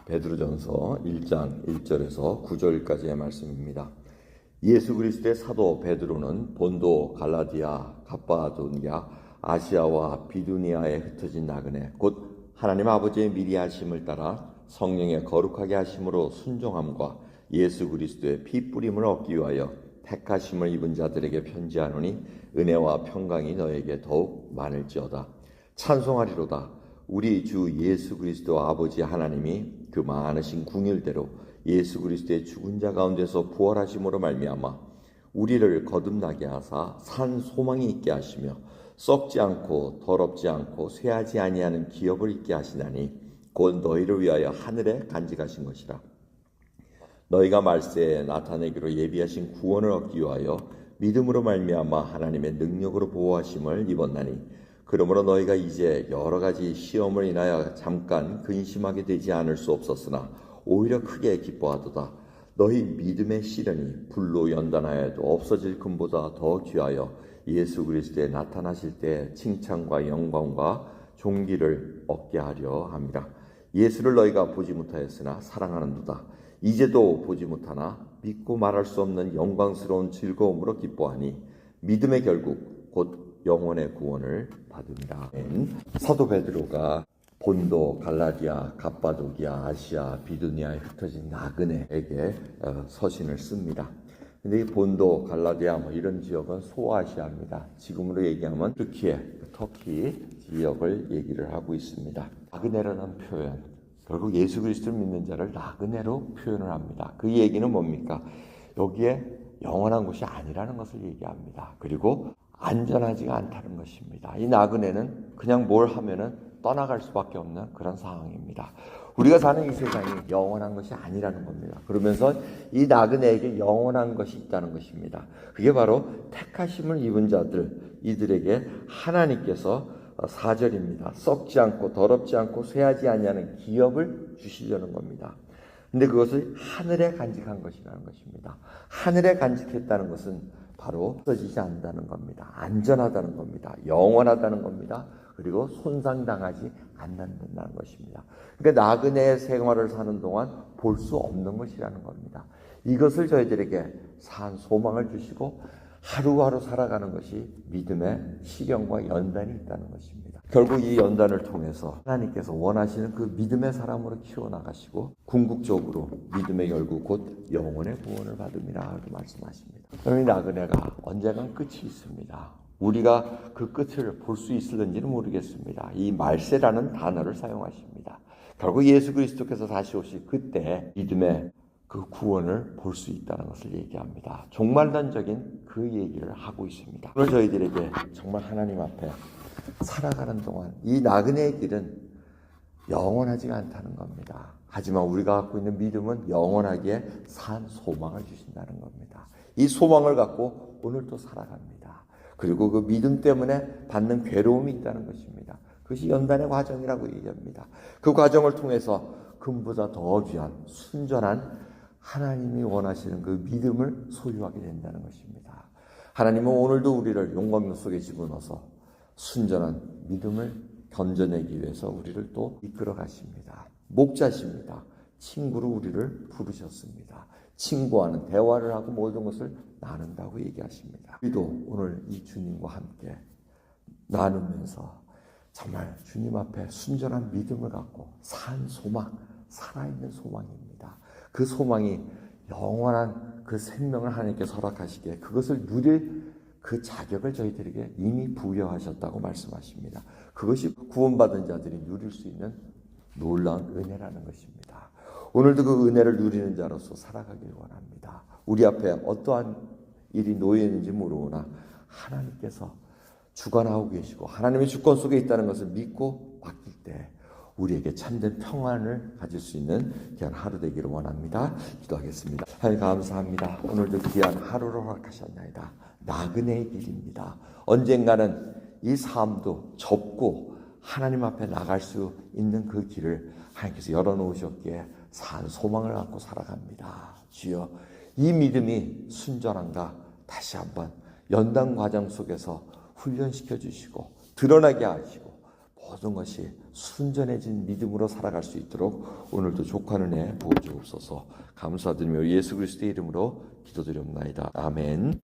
베드로전서 1장 1절에서 9절까지의 말씀입니다. 예수 그리스도의 사도 베드로는 본도, 갈라디아, 갑바도냐, 아시아와 비두니아에 흩어진 나그네 곧 하나님 아버지의 미리 하심을 따라 성령의 거룩하게 하심으로 순종함과 예수 그리스도의 피 뿌림을 얻기 위하여 택하심을 입은 자들에게 편지하노니 은혜와 평강이 너에게 더욱 많을지어다. 찬송하리로다. 우리 주 예수 그리스도 아버지 하나님이 그 많으신 궁율대로 예수 그리스도의 죽은 자 가운데서 부활하심으로 말미암아 우리를 거듭나게 하사 산 소망이 있게 하시며 썩지 않고 더럽지 않고 쇠하지 아니하는 기업을 있게 하시나니 곧 너희를 위하여 하늘에 간직하신 것이라. 너희가 말세에 나타내기로 예비하신 구원을 얻기 위하여 믿음으로 말미암아 하나님의 능력으로 보호하심을 입었나니 그러므로 너희가 이제 여러 가지 시험을 인하여 잠깐 근심하게 되지 않을 수 없었으나 오히려 크게 기뻐하도다. 너희 믿음의 시련이 불로 연단하여도 없어질 금보다 더 귀하여 예수 그리스도에 나타나실 때 칭찬과 영광과 존귀를 얻게 하려 함이라. 예수를 너희가 보지 못하였으나 사랑하는도다. 이제도 보지 못하나 믿고 말할 수 없는 영광스러운 즐거움으로 기뻐하니 믿음의 결국 곧 영혼의 구원을 받음이라. 사도 베드로가 본도, 갈라디아, 갑바도기아, 아시아, 비두니아에 흩어진 나그네에게 서신을 씁니다. 근데 이 본도, 갈라디아 이런 지역은 소아시아입니다. 지금으로 얘기하면 터키 지역을 얘기를 하고 있습니다. 나그네라는 표현, 결국 예수 그리스도를 믿는 자를 나그네로 표현을 합니다. 그 얘기는 뭡니까? 여기에 영원한 곳이 아니라는 것을 얘기합니다. 그리고 안전하지가 않다는 것입니다. 이 나그네는 그냥 뭘 하면은 떠나갈 수밖에 없는 그런 상황입니다. 우리가 사는 이 세상이 영원한 것이 아니라는 겁니다. 그러면서 이 나그네에게 영원한 것이 있다는 것입니다. 그게 바로 택하심을 입은 자들, 이들에게 하나님께서 4절입니다. 썩지 않고 더럽지 않고 쇠하지 아니하는 기업을 주시려는 겁니다. 근데 그것을 하늘에 간직한 것이라는 것입니다. 하늘에 간직했다는 것은 바로 없어지지 않는다는 겁니다. 안전하다는 겁니다. 영원하다는 겁니다. 그리고 손상당하지 않는다는 것입니다. 그러니까 나그네의 생활을 사는 동안 볼 수 없는 것이라는 겁니다. 이것을 저희들에게 산 소망을 주시고 하루하루 살아가는 것이 믿음의 시련과 연단이 있다는 것입니다. 결국 이 연단을 통해서 하나님께서 원하시는 그 믿음의 사람으로 키워나가시고 궁극적으로 믿음의 결국 곧 영혼의 구원을 받음이라 말씀하십니다. 그러니 나그네가 언젠간 끝이 있습니다. 우리가 그 끝을 볼 수 있을는지는 모르겠습니다. 이 말세라는 단어를 사용하십니다. 결국 예수 그리스도께서 다시 오실 그때 믿음의 그 구원을 볼 수 있다는 것을 얘기합니다. 종말론적인 그 얘기를 하고 있습니다. 오늘 저희들에게 정말 하나님 앞에 살아가는 동안 이 나그네의 길은 영원하지가 않다는 겁니다. 하지만 우리가 갖고 있는 믿음은 영원하게 산 소망을 주신다는 겁니다. 이 소망을 갖고 오늘도 살아갑니다. 그리고 그 믿음 때문에 받는 괴로움이 있다는 것입니다. 그것이 연단의 과정이라고 얘기합니다. 그 과정을 통해서 금보다 더 귀한 순전한 하나님이 원하시는 그 믿음을 소유하게 된다는 것입니다. 하나님은 오늘도 우리를 용광로 속에 집어넣어서 순전한 믿음을 건져내기 위해서 우리를 또 이끌어 가십니다. 목자십니다. 친구로 우리를 부르셨습니다. 친구와는 대화를 하고 모든 것을 나눈다고 얘기하십니다. 우리도 오늘 이 주님과 함께 나누면서 정말 주님 앞에 순전한 믿음을 갖고 산 소망, 살아있는 소망입니다. 그 소망이 영원한 그 생명을 하나님께서 허락하시기에 그것을 누릴 그 자격을 저희들에게 이미 부여하셨다고 말씀하십니다. 그것이 구원받은 자들이 누릴 수 있는 놀라운 은혜라는 것입니다. 오늘도 그 은혜를 누리는 자로서 살아가길 원합니다. 우리 앞에 어떠한 일이 놓여 있는지 모르거나 하나님께서 주관하고 계시고 하나님의 주권 속에 있다는 것을 믿고 맡길 때 우리에게 참된 평안을 가질 수 있는 귀한 하루 되기를 원합니다. 기도하겠습니다. 하나님 감사합니다. 오늘도 귀한 하루를 허락하셨나이다. 나그네의 길입니다. 언젠가는 이 삶도 접고 하나님 앞에 나갈 수 있는 그 길을 하나님께서 열어놓으셨기에 산 소망을 갖고 살아갑니다. 주여, 이 믿음이 순전한가 다시 한번 연단 과정 속에서 훈련시켜 주시고 드러나게 하시고 모든 것이 순전해진 믿음으로 살아갈 수 있도록 오늘도 족하는 애 부어주옵소서. 감사드리며 예수 그리스도의 이름으로 기도드리옵나이다. 아멘.